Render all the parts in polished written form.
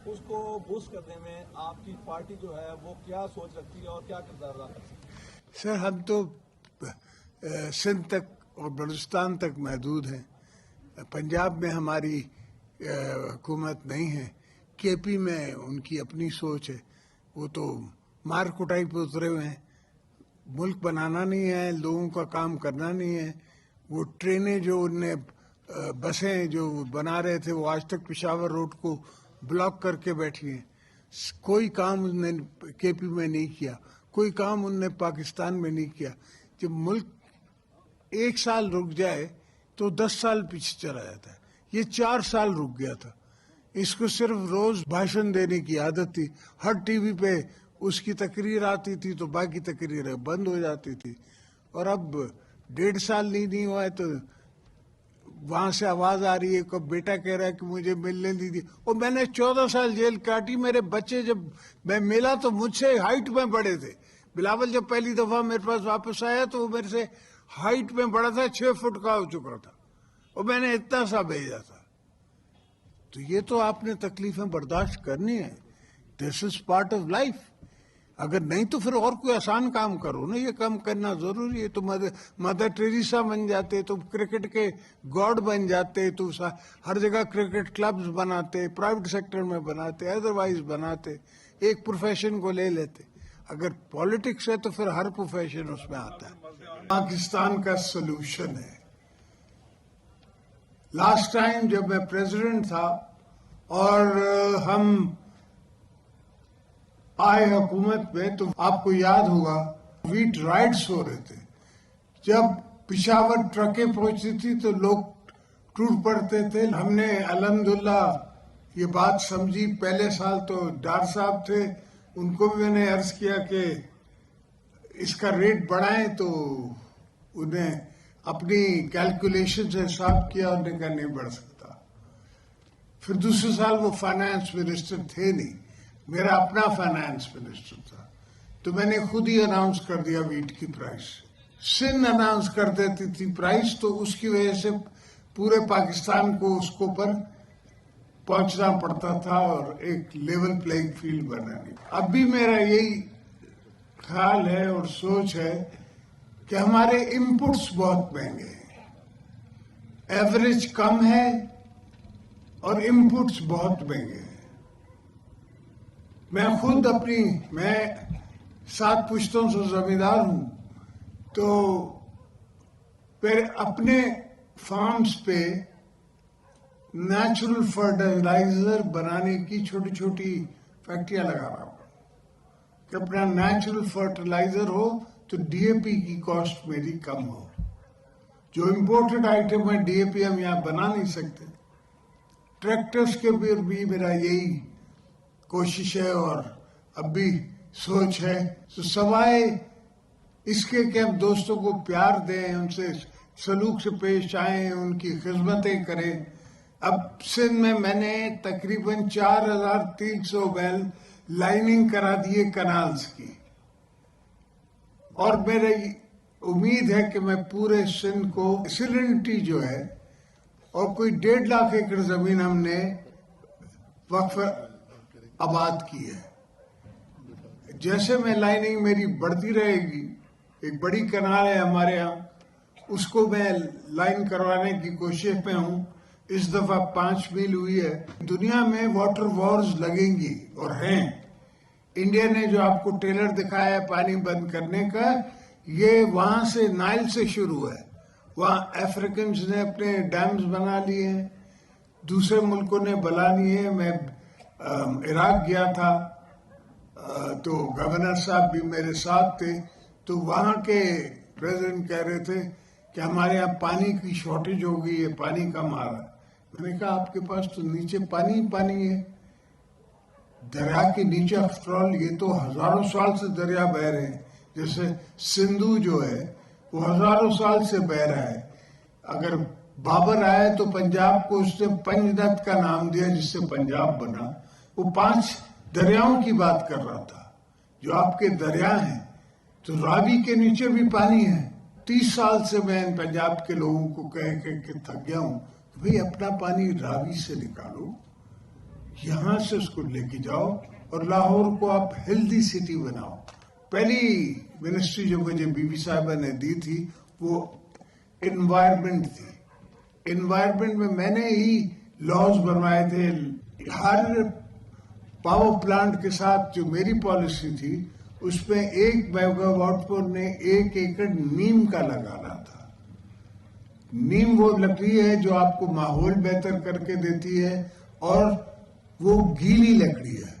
اس کو بوسٹ کرنے میں آپ کی پارٹی جو ہے وہ کیا سوچ رکھتی ہے اور کیا کردار ادا کرتی ہے؟ سر ہم تو سندھ تک اور بلوچستان تک محدود ہیں. پنجاب میں ہماری حکومت نہیں ہے. کے پی میں ان کی اپنی سوچ ہے. وہ تو مار کٹائی پہ اترے ہوئے ہیں. ملک بنانا نہیں ہے, لوگوں کا کام کرنا نہیں ہے. وہ ٹرینیں جو ان نے بسیں جو بنا رہے تھے وہ آج تک پشاور روڈ کو بلاک کر کے بیٹھی ہیں. کوئی کام ان نے کے پی میں نہیں کیا, کوئی کام ان نے پاکستان میں نہیں کیا. جب ملک 1 سال رک جائے تو 10 سال پیچھے چلا جاتا ہے. یہ 4 سال رک گیا تھا. اس کو صرف روز بھاشن دینے کی عادت تھی. ہر ٹی وی پہ اس کی تقریر آتی تھی تو باقی تقریریں بند ہو جاتی تھی. اور اب 1.5 سال نہیں ہوا ہے تو وہاں سے آواز آ رہی ہے کہ بیٹا کہہ رہا ہے کہ مجھے ملنے دی تھی. اور میں نے 14 سال جیل کاٹی. میرے بچے جب میں ملا تو مجھ سے ہائٹ میں بڑے تھے. بلاول جب پہلی دفعہ میرے پاس واپس آیا تو وہ میرے سے ہائٹ میں بڑا تھا, 6 فٹ کا ہو چکا تھا, اور میں نے اتنا سا بھیجا تھا. تو یہ تو آپ نے تکلیفیں برداشت کرنی ہے. دس از پارٹ آف لائف. اگر نہیں تو پھر اور کوئی آسان کام کرو نا. یہ کام کرنا ضروری ہے. تو مدر ٹریسا بن جاتے, تو کرکٹ کے گاڈ بن جاتے, تو ہر جگہ کرکٹ کلبز بناتے, پرائیویٹ سیکٹر میں بناتے, ادروائز بناتے, ایک پروفیشن کو لے لیتے. اگر پالیٹکس ہے تو پھر ہر پروفیشن اس میں آتا ہے. پاکستان کا سلوشن ہے. لاسٹ ٹائم جب میں پریزیڈنٹ تھا اور ہم آئے حکومت میں تو آپ کو یاد ہوگا ویٹ رائٹس ہو رہے تھے. جب پشاور ٹرکیں پہنچتی تھی تو لوگ ٹوٹ پڑتے تھے. ہم نے الحمدللہ یہ بات سمجھی. پہلے سال تو ڈار صاحب تھے, ان کو بھی میں نے عرض کیا کہ اس کا ریٹ بڑھائیں, تو انہیں اپنی کیلکولیشن سے حساب کیا, انہوں نے کہا نہیں بڑھ سکتا. پھر دوسرے سال وہ فائنانس منسٹر تھے نہیں, میرا اپنا فائنانس منسٹر تھا, تو میں نے خود ہی اناؤنس کر دیا ویٹ کی پرائس. سندھ اناؤنس کر دیتی تھی پرائس, تو اس کی وجہ سے پورے پاکستان کو اس کو پر پہنچنا پڑتا تھا اور ایک لیول پلینگ فیلڈ بنانی. اب بھی میرا یہی خیال ہے اور سوچ ہے کہ ہمارے انپٹس بہت مہنگے ہیں. ایوریج کم ہے اور انپٹس بہت مہنگے ہیں. میں 7 پشتوں سے زمیندار ہوں, تو پھر اپنے فارمز پہ نیچرل فرٹیلائزر بنانے کی چھوٹی چھوٹی فیکٹریاں لگا رہا ہوں کہ اپنا نیچرل فرٹیلائزر ہو تو ڈی اے پی کی کاسٹ میری کم ہو. جو امپورٹڈ آئٹم ہے ڈی اے پی ہم یہاں بنا نہیں سکتے. ٹریکٹرز کے بھی میرا یہی کوشش ہے اور اب بھی سوچ ہے. تو سوائے اس کے کہ ہم دوستوں کو پیار دیں, ان سے سلوک سے پیش آئیں, ان کی خدمتیں کریں. اب سندھ میں نے تقریباً 4300 بیل لائننگ کرا دیے کنالز کی, اور میری امید ہے کہ میں پورے سندھ کو سیلنٹی جو ہے, اور کوئی 1.5 لاکھ ایکڑ زمین ہم نے وقف آباد کی ہے. جیسے میں لائننگ میری بڑھتی رہے گی, ایک بڑی کنال ہے ہمارے ہاں, اس کو میں لائن کروانے کی کوشش میں ہوں. اس دفعہ 5 میل ہوئی ہے. دنیا میں واٹر وارز لگیں گی اور ہیں. انڈیا نے جو آپ کو ٹیلر دکھایا ہے پانی بند کرنے کا, یہ وہاں سے نائل سے شروع ہے. وہاں افریقنز نے اپنے ڈیمز بنا لیے ہیں, دوسرے ملکوں نے بنا لیے ہیں. میں عراق گیا تھا تو گورنر صاحب بھی میرے ساتھ تھے, تو وہاں کے پریزیڈنٹ کہہ رہے تھے کہ ہمارے یہاں پانی کی شارٹیج ہو گئی ہے, پانی کم آ رہا ہے. میں نے کہا آپ کے پاس تو نیچے پانی پانی ہے, دریا کے نیچے آفٹر آل یہ تو ہزاروں سال سے دریا بہ رہے ہیں. جیسے سندھو جو ہے وہ ہزاروں سال سے بہ رہا ہے. اگر بابر آئے تو پنجاب کو اس نے پنجنت کا نام دیا جس سے پنجاب بنا. وہ 5 دریاؤں کی بات کر رہا تھا جو آپ کے دریا ہیں. تو راوی کے نیچے بھی پانی ہے. 30 سال سے میں پنجاب کے لوگوں کو کہہ کے تھک گیا ہوں کہ بھئی اپنا پانی راوی سے نکالو. یہاں سے اس کو لے کے جاؤ اور لاہور کو آپ ہیلدی سٹی بناؤ. پہلی منسٹری جو مجھے بی بی صاحبہ نے دی تھی وہ انوائرمنٹ تھی. انوائرمنٹ میں نے ہی لاز بنوائے تھے. ہر پاور پلانٹ کے ساتھ جو میری پالیسی تھی اس میں 1 میگا واٹ پر نے 1 ایکڑ نیم کا لگانا تھا. نیم وہ لکڑی ہے جو آپ کو ماحول بہتر کر کے دیتی ہے اور وہ گیلی لکڑی ہے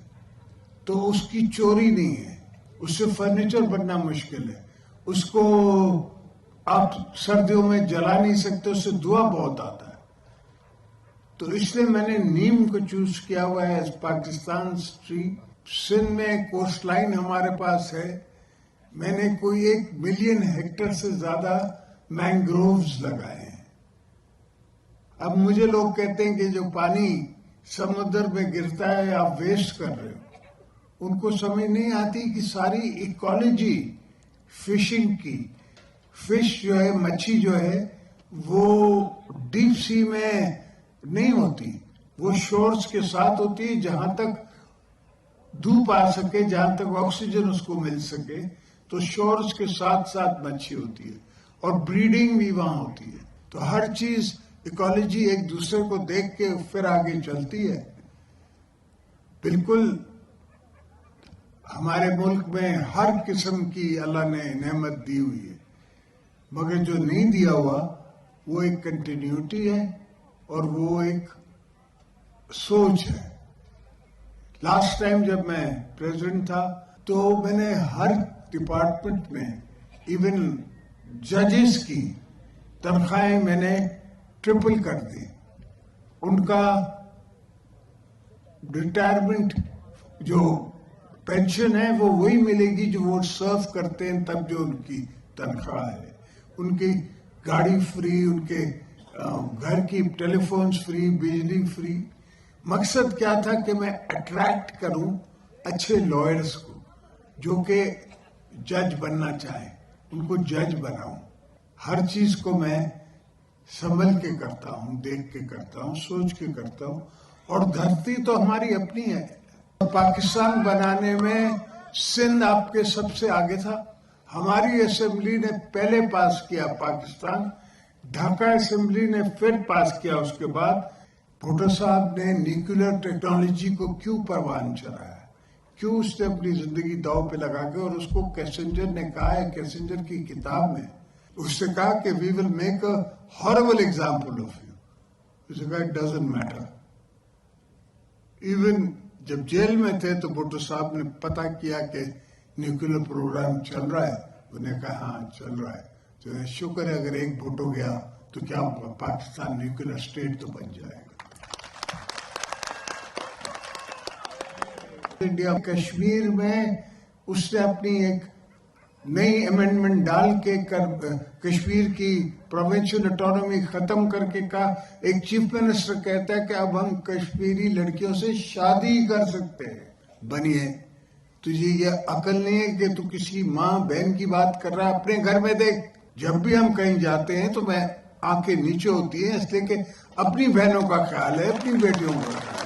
تو اس کی چوری نہیں ہے. اس سے فرنیچر بننا مشکل ہے. اس کو آپ سردیوں میں جلا نہیں سکتے, اس سے دھواں بہت آتا ہے. تو اس لیے میں نے نیم کو چوز کیا ہوا ہے ایز پاکستان ٹری. سندھ میں کوسٹ لائن ہمارے پاس ہے. میں نے کوئی 1 ملین ہیکٹر سے زیادہ مینگرووز لگائے ہیں. اب مجھے لوگ کہتے ہیں کہ جو پانی سمندر میں گرتا ہے آپ ویسٹ کر رہے ہو. ان کو سمجھ نہیں آتی کہ ساری ایکالوجی فشنگ کی, فش جو ہے, مچھی جو ہے وہ ڈیپ سی میں نہیں ہوتی, وہ شورز کے ساتھ ہوتی ہے جہاں تک دھوپ آ سکے, جہاں تک آکسیجن اس کو مل سکے. تو شورز کے ساتھ ساتھ مچھی ہوتی ہے اور بریڈنگ بھی وہاں ہوتی ہے. تو ہر چیز ایکالوجی ایک دوسرے کو دیکھ کے پھر آگے چلتی ہے. بالکل ہمارے ملک میں ہر قسم کی اللہ نے نعمت دی ہوئی ہے, مگر جو نہیں دیا ہوا وہ ایک کنٹینیوٹی ہے اور وہ ایک سوچ ہے. لاسٹ ٹائم جب میں پریزیڈنٹ تھا تو میں نے ہر ڈپارٹمنٹ میں ایون ججز کی تنخواہیں میں نے ٹرپل کر دی. ان کا ریٹائرمنٹ جو پینشن ہے وہ وہی ملے گی جو وہ سرو کرتے ہیں تب جو ان کی تنخواہ ہے. ان کی گاڑی فری, ان کے گھر کی ٹیلی فونز فری, بجلی فری. مقصد کیا تھا کہ میں اٹریکٹ کروں اچھے لائرز کو جو کہ جج بننا چاہیں, ان کو جج بناؤں. ہر چیز کو میں سنبھل کے کرتا ہوں, دیکھ کے کرتا ہوں, سوچ کے کرتا ہوں. اور دھرتی تو ہماری اپنی ہے. پاکستان بنانے میں سندھ آپ کے سب سے آگے تھا. ہماری اسمبلی نے پہلے پاس کیا پاکستان, ڈھاکہ اسمبلی نے پھر پاس کیا. اس کے بعد بھٹو صاحب نے نیوکلیر ٹیکنالوجی کو کیوں پروان چڑھایا, کیوں اس نے اپنی زندگی داؤ پہ لگا کے, اور اس کو کیسنجر نے کہا ہے, کیسنجر کی کتاب میں اس نے کہا کہ we will make a horrible example of you. اس نے کہا اٹ ڈزنٹ میٹر. ایون جب جیل میں تھے تو بھٹو صاحب نے پتہ کیا کہ نیوکلیر پروگرام چل رہا ہے, انہوں نے کہا ہاں چل رہا ہے. تو شکر ہے اگر ایک بھٹو گیا تو کیا پاکستان نیوکلیر اسٹیٹ تو بن جائے گا. انڈیا کشمیر میں اس نے اپنی ایک نئی امینڈمنٹ ڈال کے کشمیر کی پروونشل اٹانومی ختم کر کے کہا. ایک چیف منسٹر کہتا ہے کہ اب ہم کشمیری لڑکیوں سے شادی کر سکتے ہیں. بنیے تجھے یہ عقل نہیں ہے کہ تو کسی ماں بہن کی بات کر رہا ہے؟ اپنے گھر میں دیکھ, جب بھی ہم کہیں جاتے ہیں تو میں آنکھیں نیچے ہوتی ہیں, اس لیے کہ اپنی بہنوں کا خیال ہے, اپنی بیٹیوں کا خیال ہے.